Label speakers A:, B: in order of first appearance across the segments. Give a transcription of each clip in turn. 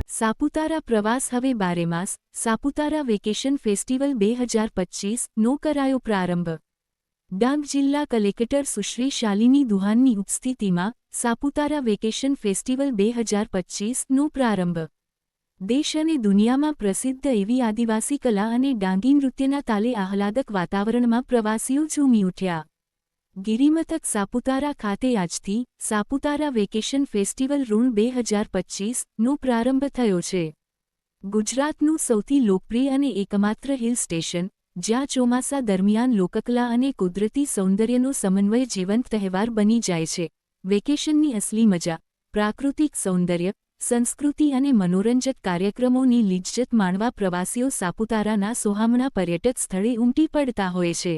A: સાપુતારા પ્રવાસ હવે બારેમાસ Saputara vacation festival 2025નો કરાયો પ્રારંભ। ડાંગ જિલ્લા કલેક્ટર સુશ્રી શાલિની દુહાનની ઉપસ્થિતિમાં સાપુતારા વેકેશન ફેસ્ટિવલ 2025નો પ્રારંભ। દેશ અને દુનિયામાં પ્રસિદ્ધ એવી આદિવાસી કલા અને ડાંગી નૃત્યના તાલે આહલાદક વાતાવરણમાં પ્રવાસીઓ ઝૂમી ઉઠ્યા। ગિરિમથક સાપુતારા ખાતે આજથી સાપુતારા વેકેશન ફેસ્ટિવલ ઋણ 2025નો પ્રારંભ થયો છે। ગુજરાતનું સૌથી લોકપ્રિય અને એકમાત્ર હિલ સ્ટેશન, જ્યાં ચોમાસા દરમિયાન લોકકલા અને કુદરતી સૌંદર્યનો સમન્વય જીવંત તહેવાર બની જાય છે। વેકેશનની અસલી મજા, પ્રાકૃતિક સૌંદર્ય, સંસ્કૃતિ અને મનોરંજક કાર્યક્રમોની લિજ્જત માણવા પ્રવાસીઓ સાપુતારાના સોહામણા પર્યટક સ્થળે ઉમટી પડતા હોય છે।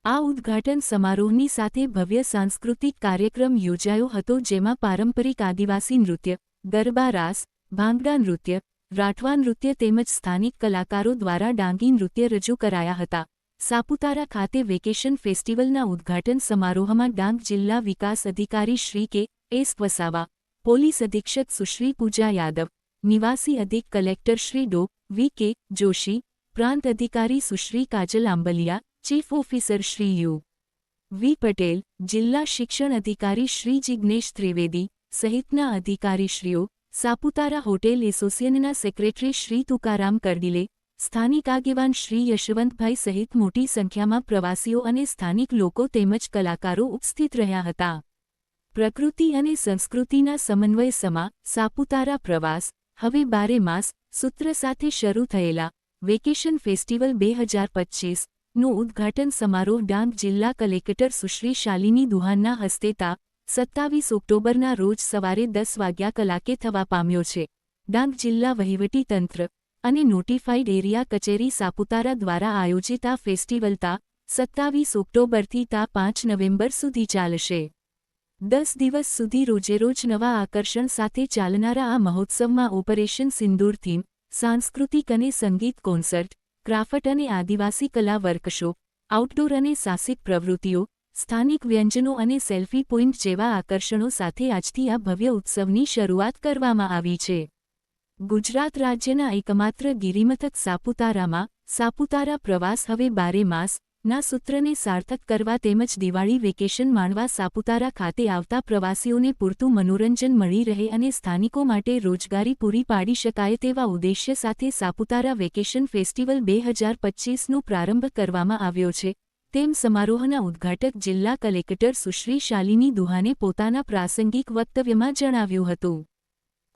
A: આ ઉદ્ઘાટન સમારોહની સાથે ભવ્ય સાંસ્કૃતિક કાર્યક્રમ યોજાયો હતો, જેમાં પારંપરિક આદિવાસી નૃત્ય, ગરબા રાસ, ભાંગડા નૃત્ય, રાઠવા નૃત્ય તેમજ સ્થાનિક કલાકારો દ્વારા ડાંગી નૃત્ય રજૂ કરાયા હતા। સાપુતારા ખાતે વેકેશન ફેસ્ટિવલના ઉદ્ઘાટન સમારોહમાં ડાંગ જિલ્લા વિકાસ અધિકારી શ્રી કે એસ વસાવા, પોલીસ અધિક્ષક સુશ્રી પૂજા યાદવ, નિવાસી અધિક કલેક્ટર શ્રી ડો વી કે જોશી, પ્રાંત અધિકારી Sushri Kajal Ambaliya, chief officer Shri U V Patel, જિલ્લા શિક્ષણ અધિકારી શ્રી જિગ્નેશ ત્રિવેદી સહિતના અધિકારીશ્રીઓ, સાપુતારા હોટેલ એસોસિએશનના સેક્રેટરી શ્રી તુકારામ કરડિલે, સ્થાનિક આગેવાન શ્રી યશવંતભાઈ સહિત મોટી સંખ્યામાં પ્રવાસીઓ અને સ્થાનિક લોકો તેમજ કલાકારો ઉપસ્થિત રહ્યા હતા। પ્રકૃતિ અને સંસ્કૃતિના સમન્વય સમા સાપુતારા પ્રવાસ હવે બારેમાસ સૂત્ર સાથે શરૂ થયેલા વેકેશન ફેસ્ટિવલ 2025 નો ઉદ્ઘાટન સમારોહ ડાંગ જિલ્લા કલેક્ટર સુશ્રી શાલિની દુહાનના હસ્તે તા 27 ઓક્ટોબરના રોજ સવારે 10 વાગ્યા કલાકે થવા પામ્યો છે। ડાંગ જિલ્લા વહીવટી તંત્ર અને નોટિફાઇડ એરિયા કચેરી સાપુતારા દ્વારા આયોજિત આ ફેસ્ટિવલ તા 27 ઓક્ટોબરથી તા 5 નવેમ્બર સુધી ચાલશે। 10 દિવસ સુધી રોજેરોજ નવા આકર્ષણ સાથે ચાલનારા આ મહોત્સવમાં ઓપરેશન સિંદૂર થીમ, સાંસ્કૃતિક અને સંગીત કોન્સર્ટ, ક્રાફ્ટ અને આદિવાસી કલા વર્કશોપ, આઉટડોર અને સાહસિક પ્રવૃત્તિઓ, સ્થાનિક વ્યંજનો અને સેલ્ફી પોઇન્ટ જેવા આકર્ષણો સાથે આજથી આ ભવ્ય ઉત્સવની શરૂઆત કરવામાં આવી છે। ગુજરાત રાજ્યના એકમાત્ર ગિરિમથક સાપુતારામાં સાપુતારા પ્રવાસ હવે બારેમાસ ના સૂત્રને સાર્થક કરવા તેમજ દિવાળી વેકેશન માણવા સાપુતારા ખાતે આવતા પ્રવાસીઓને પૂરતું મનોરંજન મળી રહે અને સ્થાનિકો માટે રોજગારી પૂરી પાડી શકાય તેવા ઉદ્દેશ્ય સાથે સાપુતારા વેકેશન ફેસ્ટિવલ 2025નો પ્રારંભ કરવામાં આવ્યો છે, તેમ સમારોહના ઉદ્ઘાટક જિલ્લા કલેક્ટર સુશ્રી શાલિની દુહાને પોતાના પ્રાસંગિક વક્તવ્યમાં જણાવ્યું હતું।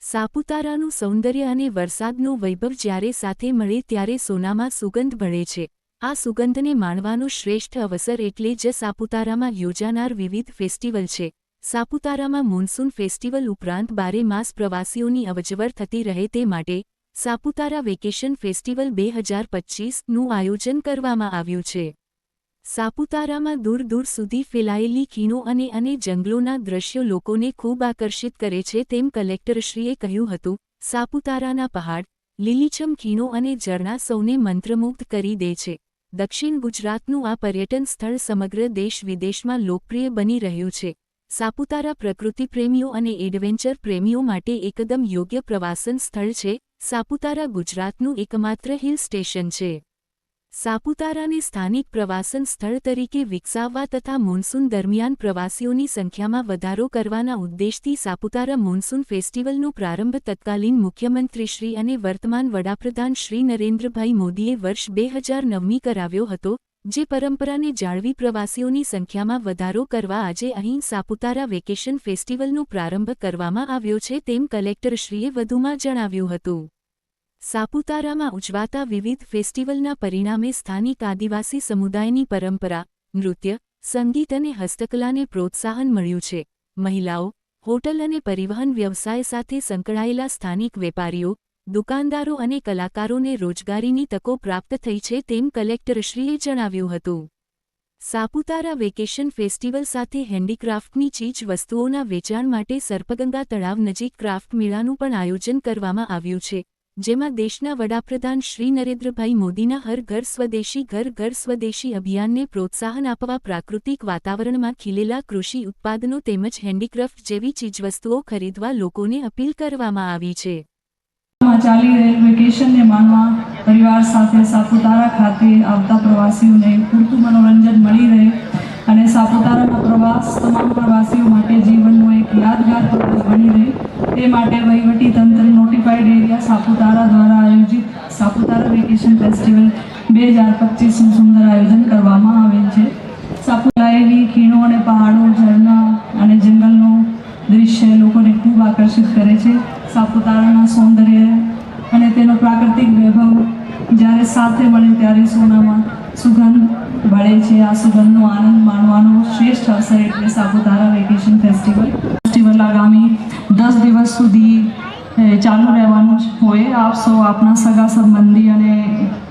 A: સાપુતારાનું સૌંદર્ય અને વરસાદનો વૈભવ જ્યારે સાથે મળે ત્યારે સોનામાં સુગંધ ભળે છે। આ સુગંધને માણવાનો શ્રેષ્ઠ અવસર એટલે જ સાપુતારામાં યોજાનાર વિવિધ ફેસ્ટિવલ છે। સાપુતારામાં મોન્સૂન ફેસ્ટિવલ ઉપરાંત બારેમાસ પ્રવાસીઓની અવરજવર થતી રહે તે માટે સાપુતારા વેકેશન ફેસ્ટિવલ 2025નું આયોજન કરવામાં આવ્યું છે। સાપુતારામાં દૂર દૂર સુધી ફેલાયેલી ખીણો અને જંગલોના દ્રશ્યો લોકોને ખૂબ આકર્ષિત કરે છે, તેમ કલેક્ટરશ્રીએ કહ્યું હતું। સાપુતારાના પહાડ, લીલીછમ ખીણો અને ઝરણા સૌને મંત્રમુગ્ધ કરી દે છે। દક્ષિણ ગુજરાતનું આ પર્યટન સ્થળ સમગ્ર દેશ વિદેશમાં લોકપ્રિય બની રહ્યું છે। સાપુતારા પ્રકૃતિપ્રેમીઓ અને એડવેન્ચર પ્રેમીઓ માટે એકદમ યોગ્ય પ્રવાસન સ્થળ છે। સાપુતારા ગુજરાતનું એકમાત્ર હિલ સ્ટેશન છે। સાપુતારાને સ્થાનિક પ્રવાસન સ્થળ તરીકે વિકસાવવા તથા મોન્સૂન દરમિયાન પ્રવાસીઓની સંખ્યામાં વધારો કરવાના ઉદ્દેશથી સાપુતારા મોન્સૂન ફેસ્ટિવલનો પ્રારંભ તત્કાલીન મુખ્યમંત્રીશ્રી અને વર્તમાન વડાપ્રધાન શ્રી નરેન્દ્રભાઈ મોદીએ વર્ષ 2009 કરાવ્યો હતો, જે પરંપરાને જાળવી પ્રવાસીઓની સંખ્યામાં વધારો કરવા આજે અહીં સાપુતારા વેકેશન ફેસ્ટિવલનો પ્રારંભ કરવામાં આવ્યો છે, તેમ કલેક્ટરશ્રીએ વધુમાં જણાવ્યું હતું। સાપુતારામાં ઉજવાતા વિવિધ ફેસ્ટિવલના પરિણામે સ્થાનિક આદિવાસી સમુદાયની પરંપરા, નૃત્ય, સંગીત અને હસ્તકલાને પ્રોત્સાહન મળ્યું છે। મહિલાઓ, હોટલ અને પરિવહન વ્યવસાય સાથે સંકળાયેલા સ્થાનિક વેપારીઓ, દુકાનદારો અને કલાકારોને રોજગારીની તકો પ્રાપ્ત થઈ છે, તેમ કલેક્ટરશ્રીએ જણાવ્યું હતું। સાપુતારા વેકેશન ફેસ્ટિવલ સાથે હેન્ડીક્રાફ્ટની ચીજ વસ્તુઓના વેચાણ માટે સર્પગંગા તળાવ નજીક ક્રાફ્ટ મેળાનું પણ આયોજન કરવામાં આવ્યું છે, જેમાં દેશના વડાપ્રધાન શ્રી નરેન્દ્રભાઈ મોદીના હર ઘર સ્વદેશી અભિયાનને પ્રોત્સાહન આપવા પ્રાકૃતિક વાતાવરણમાં ખીલેલા કૃષિ ઉત્પાદનો તેમજ હેન્ડીક્રાફ્ટ જેવી ચીજવસ્તુઓ ખરીદવા લોકોને અપીલ કરવામાં આવી છે.
B: ચાલી રહેલ વેકેશનને માણવા પરિવાર સાથે સાપુતારા ખાતે આવતા પ્રવાસીઓને પૂરતું મનોરંજન મળી રહે અને સાપુતારાનો પ્રવાસ તમામ પ્રવાસીઓ માટે જીવનનો એક યાદગાર પ્રવાસ બની રહે તે માટે વહીવટી તંત્ર નોટિફાઈડ એરિયા સાપુતારા દ્વારા આયોજિત સાપુતારા વેકેશન ફેસ્ટિવલ 2025નું સુંદર આયોજન કરવામાં આવેલ છે. સાપુતારાની ખીણો અને પહાડો, ઝરણા અને જંગલનો દૃશ્ય લોકોને ખૂબ આકર્ષિત કરે છે. સાપુતારાના સૌંદર્ય અને તેનો પ્રાકૃતિક વૈભવ જ્યારે સાથે મળે ત્યારે સોનામાં સુગંધ ભળે છે. આ સુગંધનો આનંદ માણવાનો શ્રેષ્ઠ અવસર એટલે સાપુતારા વેકેશન ફેસ્ટિવલ આગામી 10 દિવસ સુધી ચાલુ રહેવાનું હોય. આપ સૌ આપના સગા સંબંધી અને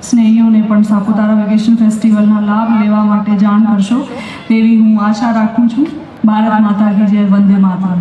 B: સ્નેહીઓને પણ સાપુતારા વેકેશન ફેસ્ટિવલના લાભ લેવા માટે જાણ કરશો તેવી હું આશા રાખું છું. ભારત માતા કી જય, વંદે માતરમ.